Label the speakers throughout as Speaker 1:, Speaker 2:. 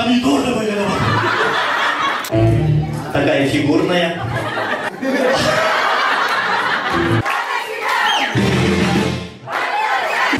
Speaker 1: помидор добавляла. Такая фигурная.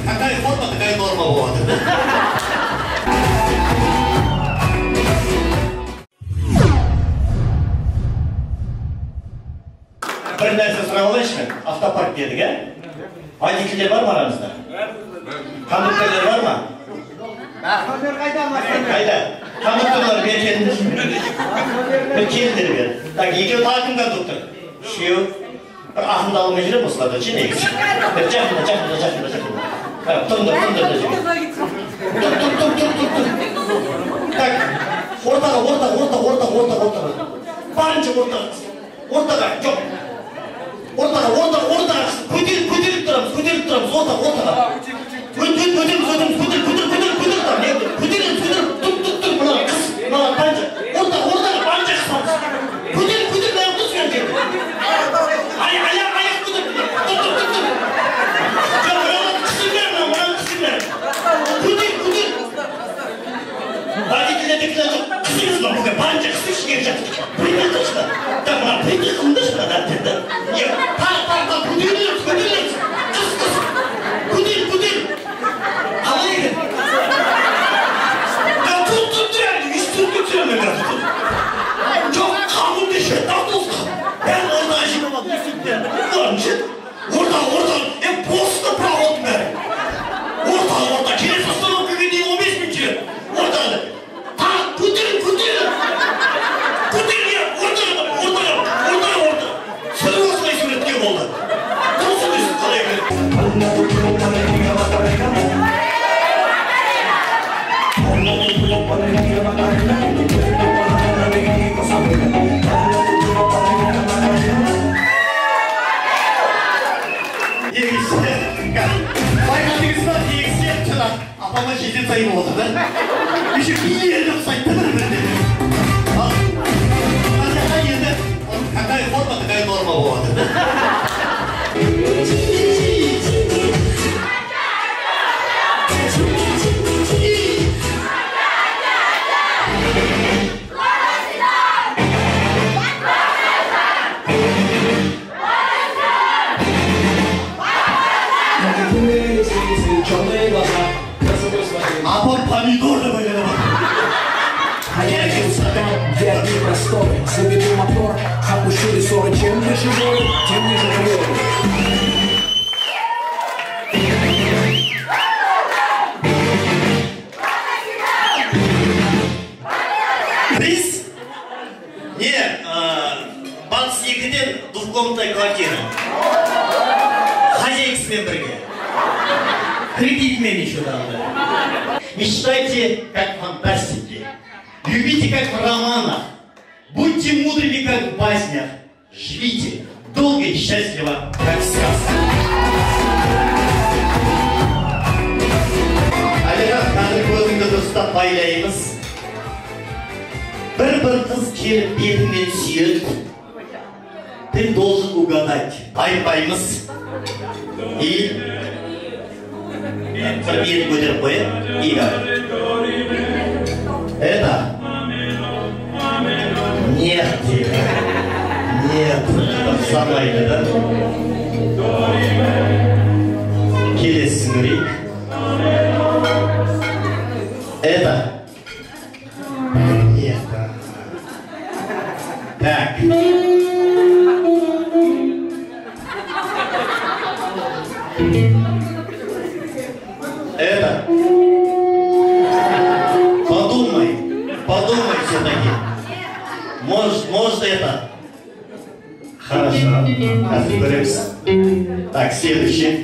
Speaker 1: Какая форма, такая норма, вот. Bir narsa so'raolishmi? Avtopark dedik, ha? Aydikilar bormi aramizda? Konduktorlar bormi?
Speaker 2: Konduktor qaydaman?
Speaker 1: Qayda? Konduktorlar bir keldi. Bir keldi bir. Tak, ikki takım konduktor. Shu bir ahmad olmayjira bo'lsa, chi neks. Bir chaqda. Ha, tundir. Tak, o'rtaga. Barincha o'rtaga. Yo'q. Ortaga. Ko'tarib turamiz. O'rtaga. Ko'tarib turamiz. Tut. Mana pancha. O'rtaga pancha qisamiz. Ko'tarib ayaqni suyan keldi. Ayak ko'tarib. Tut. Mana qisinglar. Ko'tarib. Aydikilar qisinglar bu pancha qisish kerak. Primetishda. Tamam, primetishda da. Ya, ta, ko'tarib. Ko'tarib. Alayım. Ya tut yani, hiç tutuyorum. Çok kanun dışı, tatlıska. Ben orada acımamak üstünden. Onun için, orada, posta pravot ver. Orada, kilit hastalık güvenliği 15 bin kilo. Orada, Putin. Putin ya, orada. Sırılmasına suretliğim oldu. Nasıl düşün kalaya göre? Apama şiddet sayım oldu da. Düşün bir yerde sayıda mı dedi? Al. Her yerde kakay forma kakay norma oldu. Apam помидор добавляла.
Speaker 3: Я непростой, заведу мотор, опущу рессоры. Чем ниже горы, тем ниже приоры.
Speaker 1: Приз? Нет, Батс Екатерин, двухкомнатная квартира. Хозяйкасымен бірге. Кредитмен еще надо. Мечтайте как в фантастике. Любите как в романах. Будьте мудрыми как в баснях. Живите долго и счастливо, как в сказке. Алихан қазір көзіңді дұрыстап байлаймыз. Bir kız келіп бетіңнен сүйеді. Ты должен угадать. Айпаймыз. И бір бетін көтеріп қояды. И это нет. Санайды, да? Келесің көрейік. Это нет. Так. Это. Подумай все-таки. Может это. Хорошо. Разберемся. Так, следующая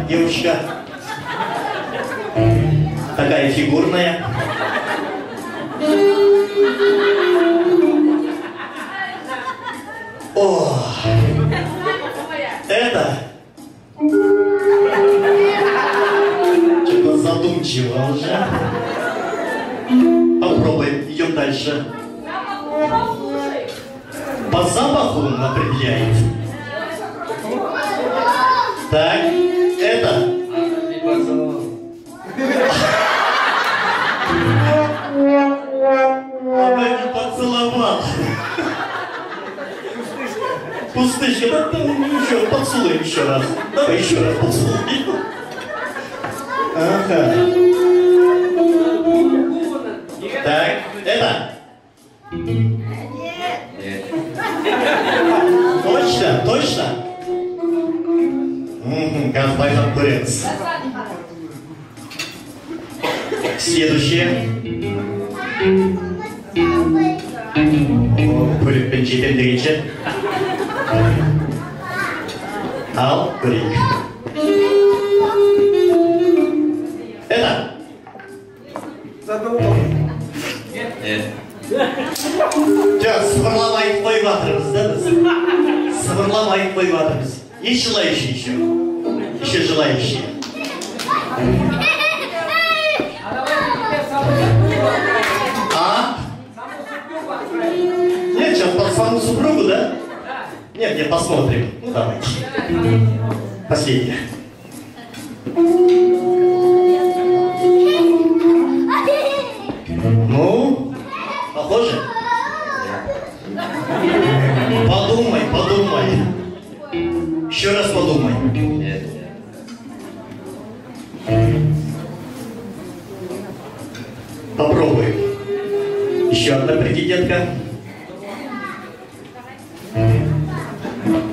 Speaker 1: девушка. Такая фигурная. О, это что-то задумчиво уже. Попробуем, идем дальше. По запаху он определяет. Так, это Поцелуем еще раз. Давай еще раз поцелуем. Ага. Так, это? Нет. Точно, точно? Господин Бурец. Следующее. Бурик пенчетен дегенше. Ал, Бурик. Это? Нет. Сыбырламай қойып жатырмыз да біз. Сыбырламай қойып жатырмыз. Есть желающие еще? Еще желающие? А? Нет, сейчас под саму супругу, да? Нет, нет, посмотрим. Ну давайте. Последнее. Ну, похоже? Подумай, подумай. Еще раз подумай. Нет. Попробуй. Еще одна претендентка.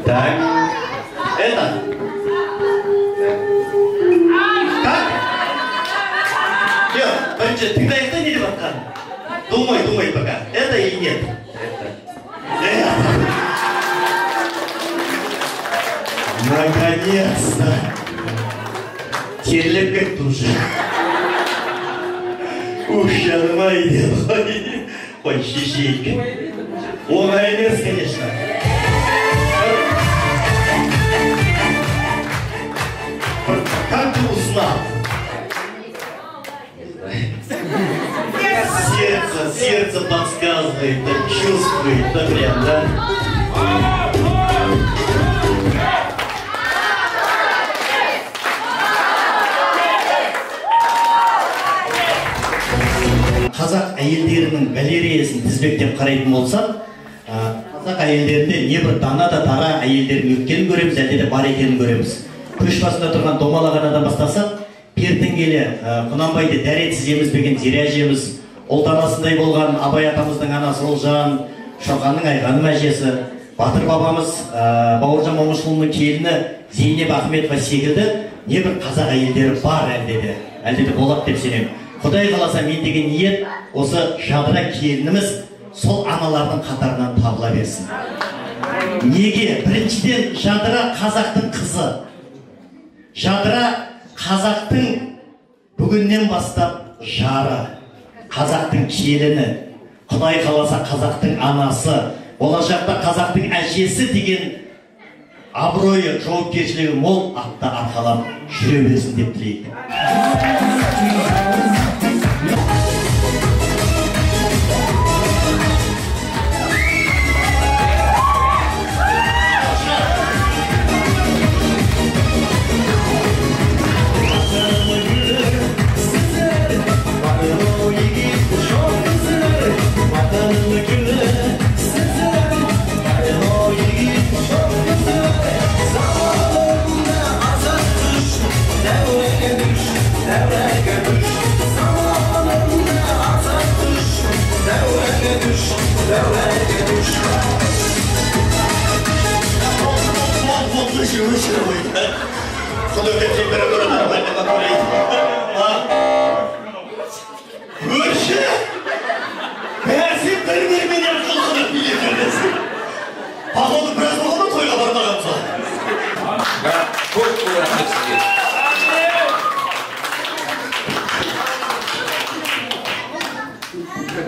Speaker 1: Так. Это? Как? Нет, подожди, ты когда это не левотан? Думай, думай пока. Это или нет? Это. Наконец-то! Телек как тоже. Ушан мои, ой, щищейка. Он аймес, конечно. Как ты узнал? Сердце подсказывает, да, чувствует, да прям, да? Қазақ әйелдерінің галереясын тізбектеп қарайтын болсақ, қазақ әйелдерінде не бір дана да дара әйелдердің өткенін көреміз, әлде де бар екенін көреміз. Көш басында тұрған домалаған адам бастасақ, бертін келе Құнанбайды дәретсіз емізбеген Зира әжеміз, ұлданасындай болған Абай атамыздың анасы Ұлжан, Шоқанның Айғаным әжесі, Батыр бабамыз Бауыржан Момышұлының келіні Зейнеп Ахметова секілді не бір қазақ әйелдері бар әлде де болады деп сенемін. Құдай қаласа мен деген ниет осы жадыра келініміз сол аналардың қатарынан табыла берсін. Неге? Біріншіден жадыра қазақтың қызы. Жадыра қазақтың бүгіннен бастап жары. Қазақтың келіні. Құдай қаласа қазақтың анасы. Болашақта қазақтың әжесі деген абыройы, жауапкершілігі мол атты арқалап жүре берсін деп тілейді. Құдай температура нормально поправляет. Көрші! Бәрсен бір-бірменен қылқынып билеп жүрдесің. Походу біраз болғанда тойға бармағанса.
Speaker 4: Көп рахмет сізге.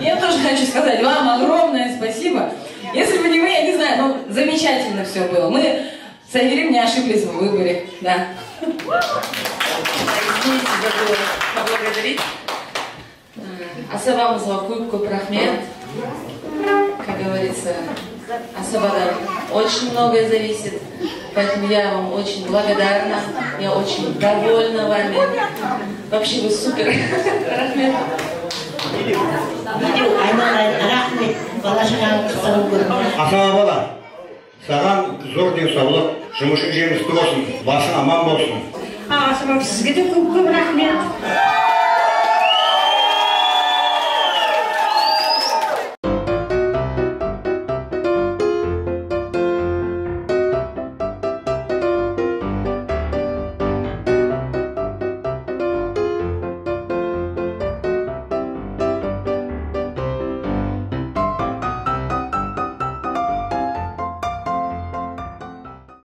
Speaker 5: Я тоже хочу сказать вам огромное спасибо. Если бы не вы, я не знаю, ну замечательно все было. Мы с Айгерим не ошиблись в выборе, да.
Speaker 6: Извините, забыла поблагодарить. Асабамызға көп рахмет. Как говорится, Асабадан очень многое зависит. Поэтому я вам очень благодарна. Я очень довольна вами. Вообще вы супер. Рахмет.
Speaker 7: Айналайын, рахмет. Бала шағаның қызығын көрдім.
Speaker 1: Ақаға бала,
Speaker 4: Саған зор денсаулық, жұмышың жемісті болсын, басың аман болсын.
Speaker 7: Ағасым, сізге де көп рахмет.